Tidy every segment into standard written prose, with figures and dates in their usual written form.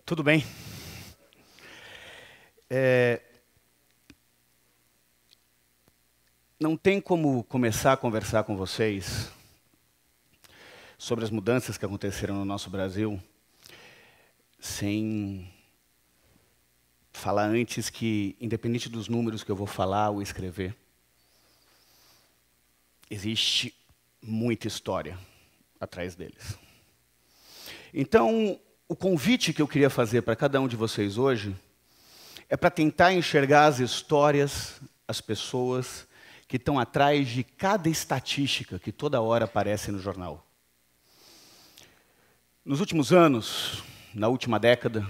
Tudo bem? Não tem como começar a conversar com vocês sobre as mudanças que aconteceram no nosso Brasil sem falar antes que, independente dos números que eu vou falar ou escrever, existe muita história atrás deles. Então, o convite que eu queria fazer para cada um de vocês hoje é para tentar enxergar as histórias, as pessoas que estão atrás de cada estatística que toda hora aparece no jornal. Nos últimos anos, na última década,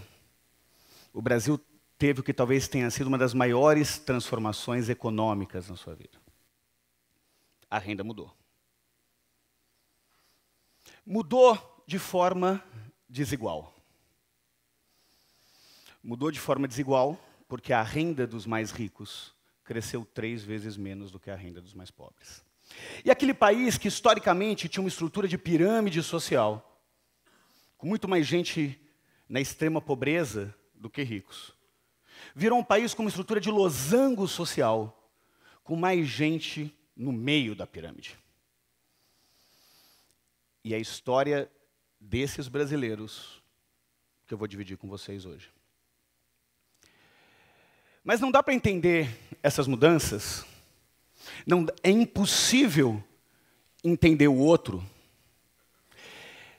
o Brasil teve o que talvez tenha sido uma das maiores transformações econômicas na sua vida. A renda mudou. Mudou de forma desigual. Mudou de forma desigual porque a renda dos mais ricos cresceu 3 vezes menos do que a renda dos mais pobres. E aquele país que historicamente tinha uma estrutura de pirâmide social, com muito mais gente na extrema pobreza do que ricos, virou um país com uma estrutura de losango social, com mais gente no meio da pirâmide. E a história desses brasileiros que eu vou dividir com vocês hoje. Mas não dá para entender essas mudanças, é impossível entender o outro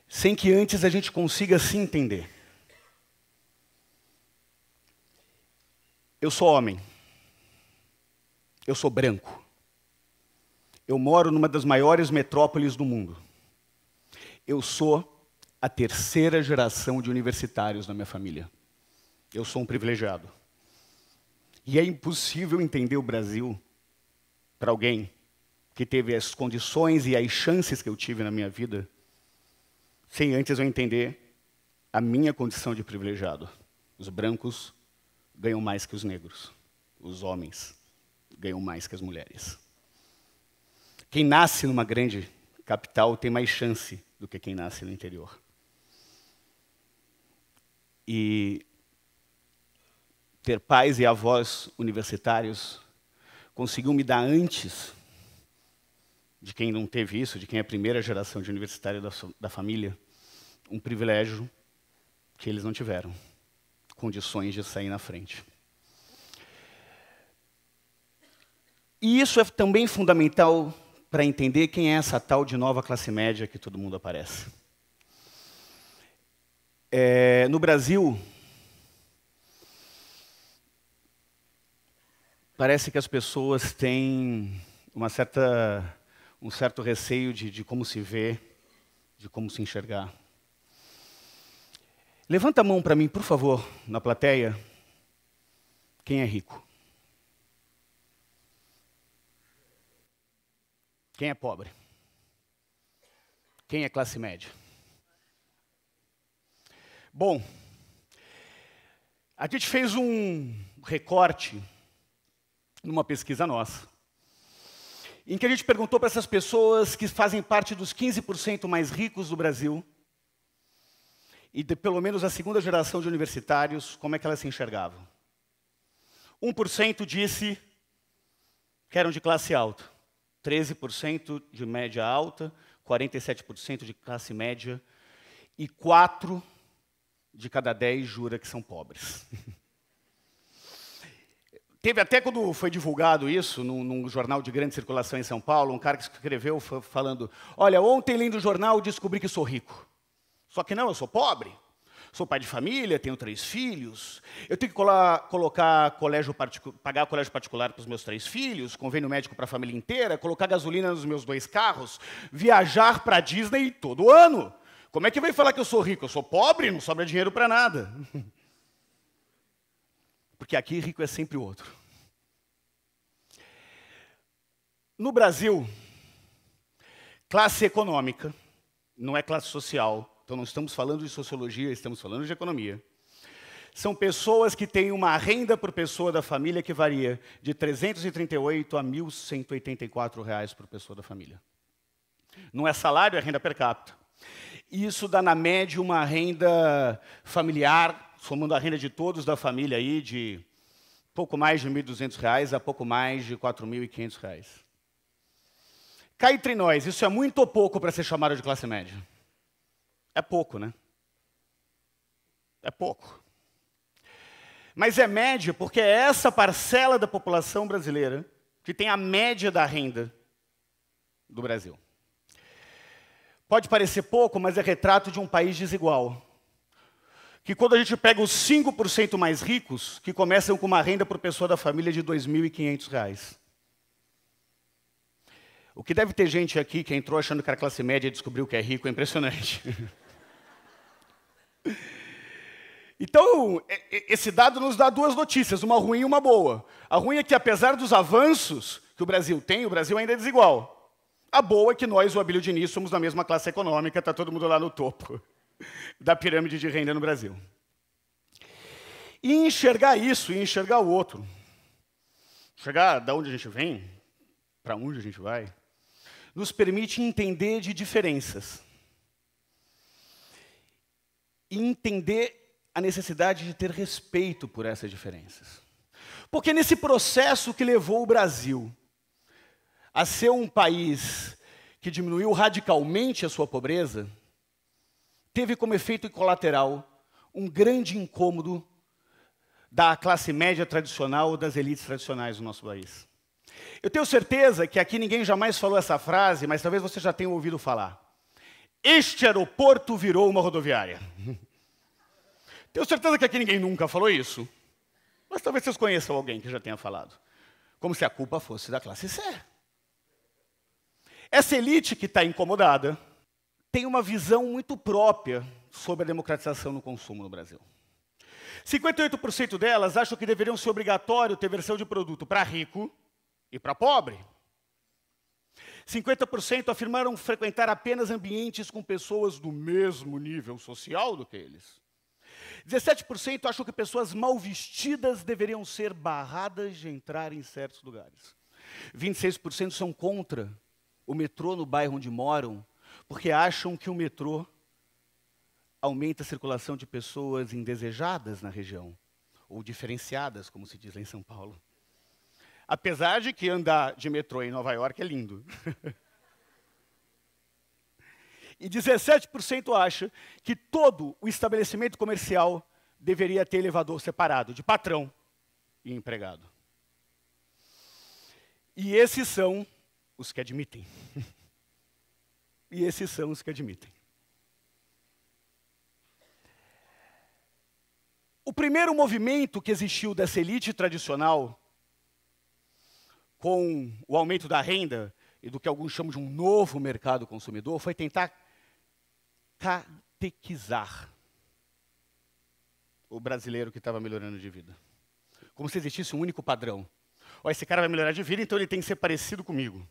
sem que antes a gente consiga se entender. Eu sou homem, eu sou branco, eu moro numa das maiores metrópoles do mundo. Eu sou a 3ª geração de universitários na minha família. Eu sou um privilegiado. E é impossível entender o Brasil para alguém que teve as condições e as chances que eu tive na minha vida, sem antes eu entender a minha condição de privilegiado. Os brancos ganham mais que os negros. Os homens ganham mais que as mulheres. Quem nasce numa grande capital tem mais chance do que quem nasce no interior. E ter pais e avós universitários conseguiu me dar antes de quem não teve isso, de quem é a 1ª geração de universitário da família, um privilégio que eles não tiveram, condições de sair na frente. E isso é também fundamental para entender quem é essa tal de nova classe média que todo mundo aparece. No Brasil, parece que as pessoas têm um certo receio de como se vê, de como se enxergar. Levanta a mão para mim, por favor, na plateia. Quem é rico? Quem é pobre? Quem é classe média? Bom, a gente fez um recorte numa pesquisa nossa, em que a gente perguntou para essas pessoas que fazem parte dos 15% mais ricos do Brasil, e de pelo menos a 2ª geração de universitários, como é que elas se enxergavam. 1% disse que eram de classe alta, 13% de média alta, 47% de classe média, e 4 de cada 10 jura que são pobres. Teve até quando foi divulgado isso, num jornal de grande circulação em São Paulo, um cara que escreveu falando: olha, ontem lendo o jornal descobri que sou rico. Só que não, eu sou pobre. Sou pai de família, tenho 3 filhos. Eu tenho que pagar colégio particular para os meus 3 filhos, convênio médico para a família inteira, colocar gasolina nos meus 2 carros, viajar para a Disney todo ano. Como é que vai falar que eu sou rico? Eu sou pobre, não sobra dinheiro para nada. Porque aqui rico é sempre o outro. No Brasil, classe econômica não é classe social. Então não estamos falando de sociologia, estamos falando de economia. São pessoas que têm uma renda por pessoa da família que varia de R$ 338 a R$ 1.184 por pessoa da família. Não é salário, é renda per capita. Isso dá, na média, uma renda familiar somando a renda de todos da família aí, de pouco mais de R$ 1.200 a pouco mais de R$ 4.500. Cá entre nós, isso é muito ou pouco para ser chamado de classe média? É pouco, né? É pouco. Mas é média porque é essa parcela da população brasileira que tem a média da renda do Brasil. Pode parecer pouco, mas é retrato de um país desigual. Que quando a gente pega os 5% mais ricos, que começam com uma renda por pessoa da família de R$ 2.500. O que deve ter gente aqui que entrou achando que era classe média e descobriu que é rico, é impressionante. Então, esse dado nos dá duas notícias, uma ruim e uma boa. A ruim é que, apesar dos avanços que o Brasil tem, o Brasil ainda é desigual. A boa é que nós, o Abílio Diniz, somos da mesma classe econômica, está todo mundo lá no topo da pirâmide de renda no Brasil. E enxergar isso e enxergar o outro, chegar da onde a gente vem, para onde a gente vai, nos permite entender de diferenças. E entender a necessidade de ter respeito por essas diferenças. Porque nesse processo que levou o Brasil a ser um país que diminuiu radicalmente a sua pobreza, teve como efeito colateral um grande incômodo da classe média tradicional ou das elites tradicionais do nosso país. Eu tenho certeza que aqui ninguém jamais falou essa frase, mas talvez você já tenha ouvido falar. Este aeroporto virou uma rodoviária. Tenho certeza que aqui ninguém nunca falou isso, mas talvez vocês conheçam alguém que já tenha falado. Como se a culpa fosse da classe C. Essa elite que está incomodada tem uma visão muito própria sobre a democratização no consumo no Brasil. 58% delas acham que deveriam ser obrigatório ter versão de produto para rico e para pobre. 50% afirmaram frequentar apenas ambientes com pessoas do mesmo nível social do que eles. 17% acham que pessoas mal vestidas deveriam ser barradas de entrar em certos lugares. 26% são contra o metrô no bairro onde moram, porque acham que o metrô aumenta a circulação de pessoas indesejadas na região, ou diferenciadas, como se diz lá em São Paulo. Apesar de que andar de metrô em Nova York é lindo. E 17% acha que todo o estabelecimento comercial deveria ter elevador separado, de patrão e empregado. E esses são os que admitem. E esses são os que admitem. O primeiro movimento que existiu dessa elite tradicional, com o aumento da renda e do que alguns chamam de um novo mercado consumidor, foi tentar catequizar o brasileiro que estava melhorando de vida. Como se existisse um único padrão. Ó, esse cara vai melhorar de vida, então ele tem que ser parecido comigo.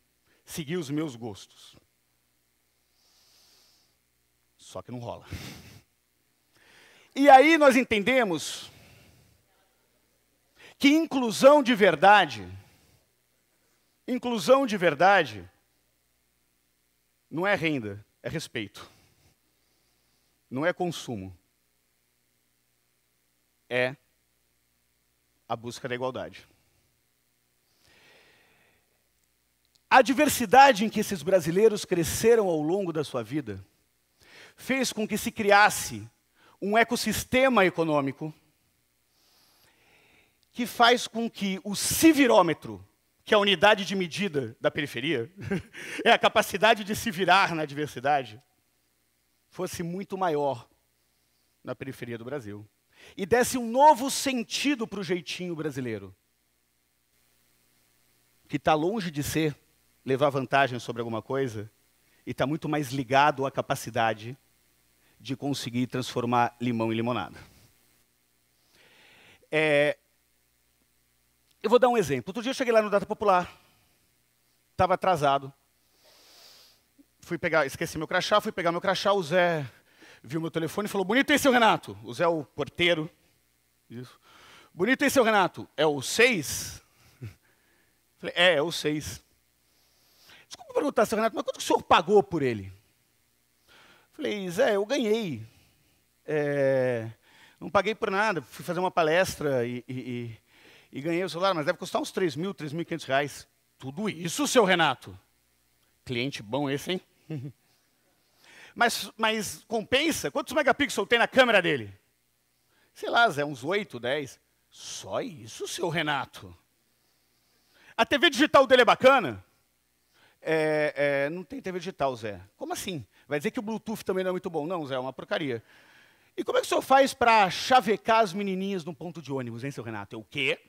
Seguir os meus gostos. Só que não rola. E aí nós entendemos que inclusão de verdade não é renda, é respeito. Não é consumo. É a busca da igualdade. A diversidade em que esses brasileiros cresceram ao longo da sua vida fez com que se criasse um ecossistema econômico que faz com que o civirômetro, que é a unidade de medida da periferia, é a capacidade de se virar na diversidade, fosse muito maior na periferia do Brasil. E desse um novo sentido para o jeitinho brasileiro, que está longe de ser levar vantagem sobre alguma coisa, e está muito mais ligado à capacidade de conseguir transformar limão em limonada. Eu vou dar um exemplo. Outro dia eu cheguei lá no Data Popular, estava atrasado, esqueci meu crachá, fui pegar meu crachá, o Zé viu meu telefone e falou, bonito esse, seu Renato. O Zé é o porteiro. Isso. Bonito esse, seu Renato. É o 6? Falei, é o 6. Desculpa perguntar, seu Renato, mas quanto que o senhor pagou por ele? Falei, Zé, eu ganhei Não paguei por nada, fui fazer uma palestra e ganhei o celular, mas deve custar uns 3.000, 3.500 reais. Tudo isso, seu Renato? Cliente bom esse, hein? Mas compensa? Quantos megapixels tem na câmera dele? Sei lá, Zé, uns 8, 10. Só isso, seu Renato? A TV digital dele é bacana? Não tem TV digital, Zé. Como assim? Vai dizer que o Bluetooth também não é muito bom? Não, Zé, é uma porcaria. E como é que o senhor faz para chavecar as menininhas num ponto de ônibus, hein, seu Renato? O quê?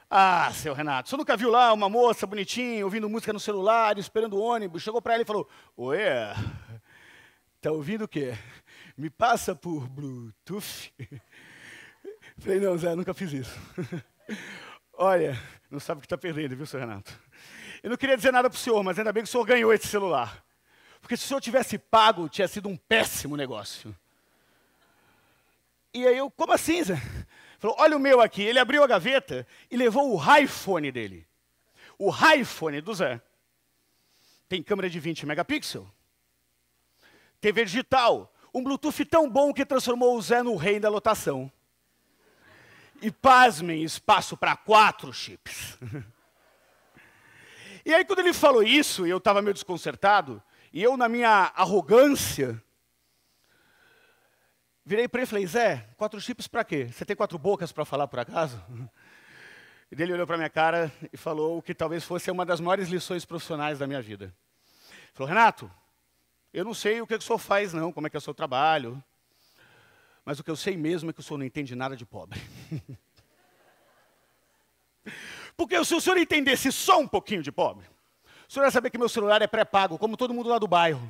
Ah, seu Renato, o senhor nunca viu lá uma moça bonitinha, ouvindo música no celular, esperando o ônibus, chegou para ela e falou, oi, tá ouvindo o quê? Me passa por Bluetooth? Falei, não, Zé, nunca fiz isso. Olha, não sabe o que está perdendo, viu, seu Renato? Eu não queria dizer nada para o senhor, mas ainda bem que o senhor ganhou esse celular. Porque se o senhor tivesse pago, tinha sido um péssimo negócio. E aí eu, como assim, Zé? Falou, olha o meu aqui. Ele abriu a gaveta e levou o iPhone dele. O iPhone do Zé. Tem câmera de 20 megapixels. TV digital. Um Bluetooth tão bom que transformou o Zé no rei da lotação. E pasmem, espaço para 4 chips. E aí quando ele falou isso, eu estava meio desconcertado, e eu na minha arrogância, virei para ele e falei, Zé, 4 chips para quê? Você tem 4 bocas para falar por acaso? E ele olhou para minha cara e falou que talvez fosse uma das maiores lições profissionais da minha vida. Ele falou, Renato, eu não sei o que o senhor faz não, como é que é o seu trabalho, mas o que eu sei mesmo é que o senhor não entende nada de pobre. Porque se o senhor entendesse só um pouquinho de pobre, o senhor ia saber que meu celular é pré-pago, como todo mundo lá do bairro.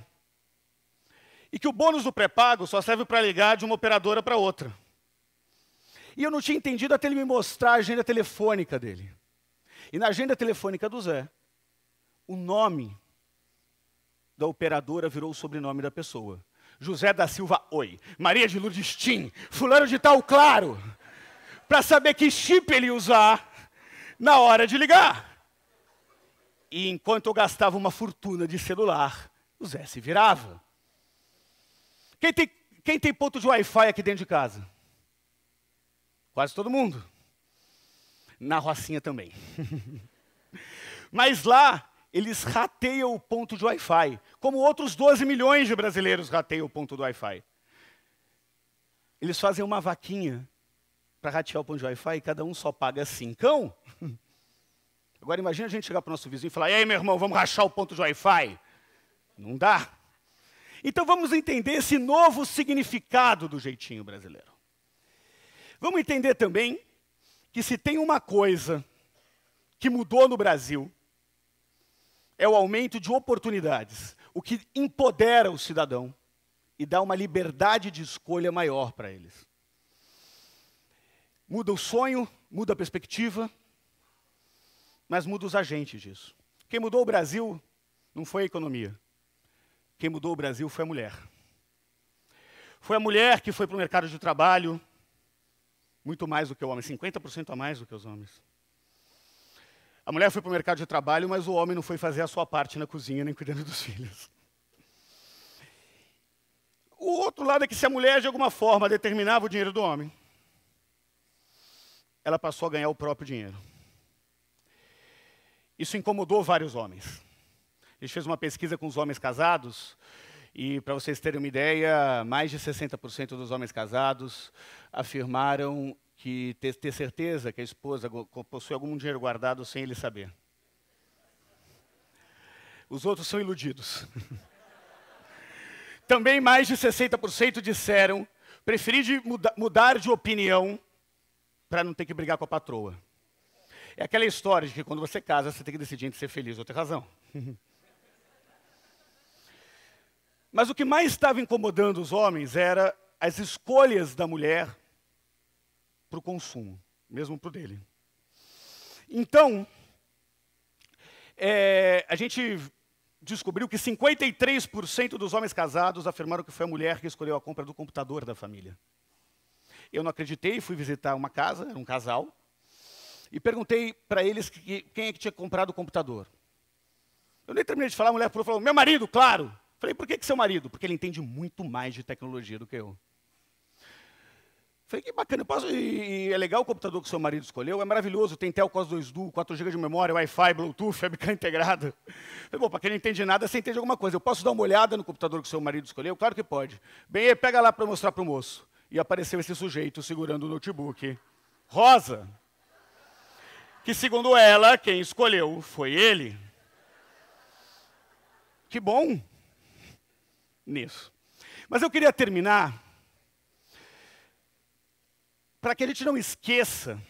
E que o bônus do pré-pago só serve para ligar de uma operadora para outra. E eu não tinha entendido até ele me mostrar a agenda telefônica dele. E na agenda telefônica do Zé, o nome da operadora virou o sobrenome da pessoa. José da Silva, oi. Maria de Lourdes Tim, fulano de tal, claro. Para saber que chip ele ia usar na hora de ligar. E enquanto eu gastava uma fortuna de celular, o Zé se virava. Quem tem ponto de Wi-Fi aqui dentro de casa? Quase todo mundo. Na Rocinha também. Mas lá, eles rateiam o ponto de Wi-Fi, como outros 12 milhões de brasileiros rateiam o ponto do Wi-Fi. Eles fazem uma vaquinha para ratear o ponto de Wi-Fi e cada um só paga 5. Agora imagina a gente chegar para o nosso vizinho e falar, e aí, meu irmão, vamos rachar o ponto de Wi-Fi? Não dá. Então vamos entender esse novo significado do jeitinho brasileiro. Vamos entender também que se tem uma coisa que mudou no Brasil, é o aumento de oportunidades, o que empodera o cidadão e dá uma liberdade de escolha maior para eles. Muda o sonho, muda a perspectiva, mas muda os agentes disso. Quem mudou o Brasil não foi a economia. Quem mudou o Brasil foi a mulher. Foi a mulher que foi para o mercado de trabalho, muito mais do que o homem, 50% a mais do que os homens. A mulher foi para o mercado de trabalho, mas o homem não foi fazer a sua parte na cozinha, nem cuidando dos filhos. O outro lado é que se a mulher, de alguma forma, determinava o dinheiro do homem, ela passou a ganhar o próprio dinheiro. Isso incomodou vários homens. A gente fez uma pesquisa com os homens casados, e, para vocês terem uma ideia, mais de 60% dos homens casados afirmaram que ter certeza que a esposa possui algum dinheiro guardado sem ele saber. Os outros são iludidos. Também mais de 60% disseram preferir mudar de opinião para não ter que brigar com a patroa. É aquela história de que quando você casa, você tem que decidir entre ser feliz ou ter razão. Mas o que mais estava incomodando os homens era as escolhas da mulher para o consumo, mesmo para o dele. Então, a gente descobriu que 53% dos homens casados afirmaram que foi a mulher que escolheu a compra do computador da família. Eu não acreditei, fui visitar uma casa, era um casal, e perguntei para eles quem é que tinha comprado o computador. Eu nem terminei de falar, a mulher falou, meu marido, claro. Falei, por que seu marido? Porque ele entende muito mais de tecnologia do que eu. Falei, que bacana, e é legal o computador que o seu marido escolheu, é maravilhoso, tem Intel Core 2 Duo, 4 GB de memória, Wi-Fi, Bluetooth, webcam integrada. Falei, bom, para quem não entende nada, você entende alguma coisa. Eu posso dar uma olhada no computador que o seu marido escolheu? Claro que pode. Bem, pega lá para mostrar para o moço. E apareceu esse sujeito segurando o notebook. Rosa. Que, segundo ela, quem escolheu foi ele. Que bom nisso. Mas eu queria terminar para que a gente não esqueça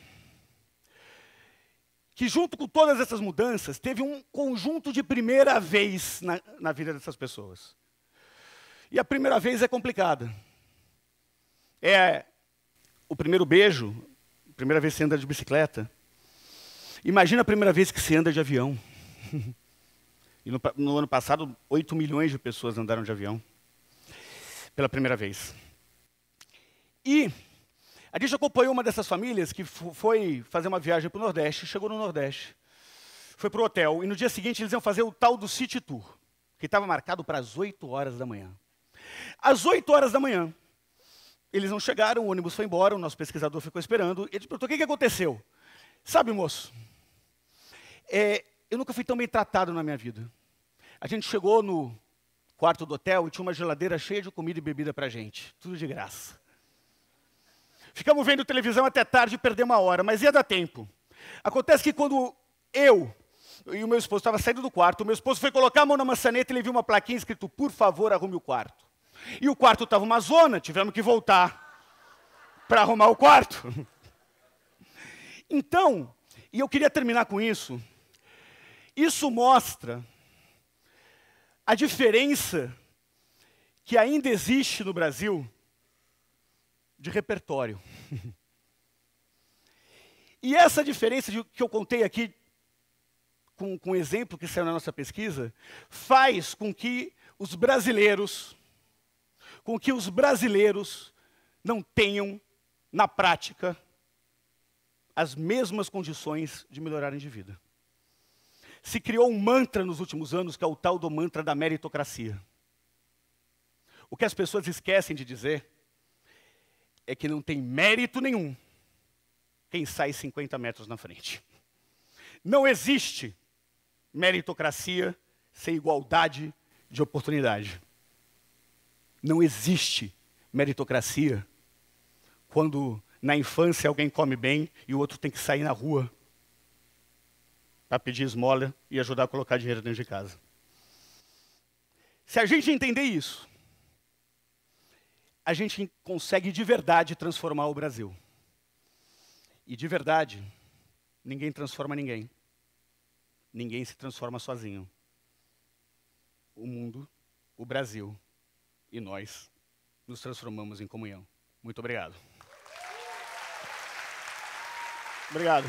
que, junto com todas essas mudanças, teve um conjunto de primeira vez na vida dessas pessoas. E a primeira vez é complicada. É o primeiro beijo, a primeira vez que você anda de bicicleta. Imagina a primeira vez que você anda de avião. E no ano passado, 8 milhões de pessoas andaram de avião. Pela primeira vez. E a gente acompanhou uma dessas famílias que foi fazer uma viagem para o Nordeste, chegou no Nordeste, foi para o hotel, e no dia seguinte eles iam fazer o tal do City Tour, que estava marcado para as 8 horas da manhã. Às 8 horas da manhã, eles não chegaram, o ônibus foi embora, o nosso pesquisador ficou esperando, e ele perguntou, o que aconteceu? Sabe, moço, eu nunca fui tão bem tratado na minha vida. A gente chegou no quarto do hotel e tinha uma geladeira cheia de comida e bebida para a gente, tudo de graça. Ficamos vendo televisão até tarde e perdemos uma hora, mas ia dar tempo. Acontece que quando eu e o meu esposo estavam saindo do quarto, o meu esposo foi colocar a mão na maçaneta e ele viu uma plaquinha escrito, por favor, arrume o quarto. E o quarto estava uma zona, tivemos que voltar para arrumar o quarto. Então, e eu queria terminar com isso, isso mostra a diferença que ainda existe no Brasil de repertório. E essa diferença que eu contei aqui, com um exemplo que saiu na nossa pesquisa, faz com que os brasileiros não tenham, na prática, as mesmas condições de melhorarem de vida. Se criou um mantra nos últimos anos, que é o tal do mantra da meritocracia. O que as pessoas esquecem de dizer é que não tem mérito nenhum quem sai 50 metros na frente. Não existe meritocracia sem igualdade de oportunidade. Não existe meritocracia quando na infância alguém come bem e o outro tem que sair na rua para pedir esmola e ajudar a colocar dinheiro dentro de casa. Se a gente entender isso, a gente consegue de verdade transformar o Brasil. E de verdade, ninguém transforma ninguém. Ninguém se transforma sozinho. O mundo, o Brasil e nós nos transformamos em comunhão. Muito obrigado. Obrigado.